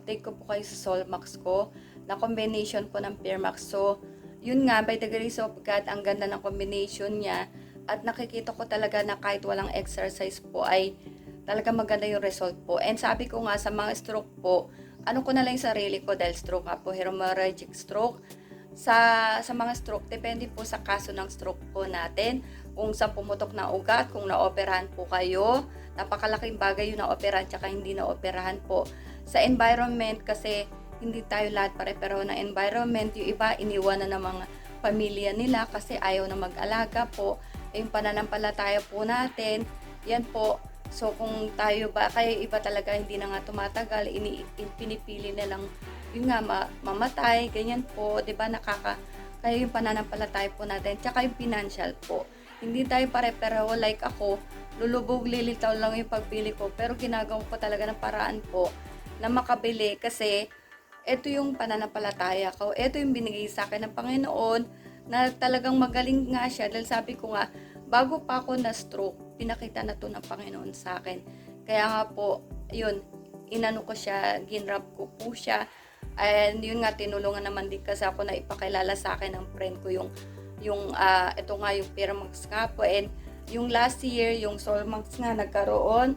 update ko po kayo sa Solmax ko na combination po ng Pearmax. So, yun nga, by the grace of God, ang ganda ng combination niya at nakikita ko talaga na kahit walang exercise po ay talaga maganda yung result po. And sabi ko nga sa mga stroke po, ano ko na lang yung sarili ko dahil stroke nga po, hemorrhagic stroke. Sa mga stroke, depende po sa kaso ng stroke po natin. Kung sa pumutok na ugat, kung naoperahan po kayo, napakalaking bagay yung naoperahan tsaka hindi naoperahan po. Sa environment kasi hindi tayo lahat pare-pareho ng environment. Yung iba iniwan na ng mga pamilya nila kasi ayaw na mag-alaga po. Yung pananampalataya po natin, yan po. So kung tayo ba, kaya iba talaga hindi na nga tumatagal, pinipili na lang yun nga mamatay, ganyan po, 'di ba kaya yung pananampalataya po natin, tsaka yung financial po. Hindi tayo pare-pareho, like ako, lulubog lilitaw lang yung pagbili ko, pero ginagawa ko talaga ng paraan po na makabili kasi ito yung pananampalataya ko, ito yung binigay sa akin ng Panginoon na talagang magaling nga siya dahil sabi ko nga, bago pa ako na stroke, pinakita na to ng Panginoon sa akin. Kaya nga po, yun, inano ko siya, ginrap ko po siya. And yun nga, tinulungan naman din kasi ako na ipakilala sa akin ng friend ko ito nga yung Pearmax nga po. And yung last year, yung Solmax nga nagkaroon.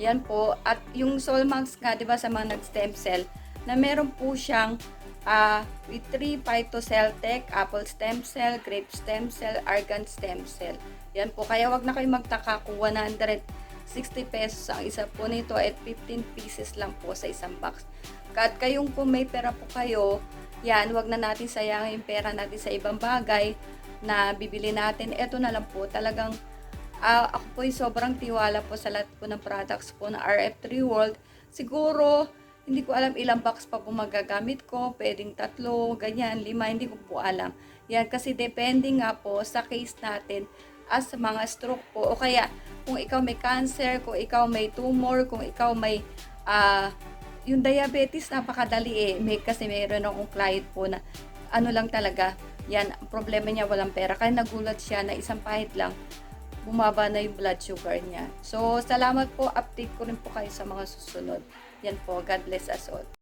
Yan po. At yung Solmax nga, di ba sa mga nag-stem cell, na meron po siyang with 3 phytoceltec, apple stem cell, grape stem cell, argan stem cell. Yan po. Kaya wag na kayo magtaka kung 160 pesos ang isa po nito at 15 pieces lang po sa isang box. At kayong kung may pera po kayo, yan, wag na natin sayangin yung pera natin sa ibang bagay na bibili natin. Ito na lang po, talagang ako po yung sobrang tiwala po sa lahat po ng products po na RF3 World. Siguro, hindi ko alam ilang box pa po magagamit ko, pwedeng 3, ganyan, 5, hindi ko po alam. Yan, kasi depende nga po sa case natin as mga stroke po. O kaya, kung ikaw may cancer, kung ikaw may tumor, kung ikaw may yung diabetes, napakadali kasi mayroon akong client po na ano lang talaga, yan, ang problema niya walang pera. Kaya nagulat siya na isang pahit lang, bumaba na yung blood sugar niya. So, salamat po. Update ko rin po kayo sa mga susunod. Yan po. God bless us all.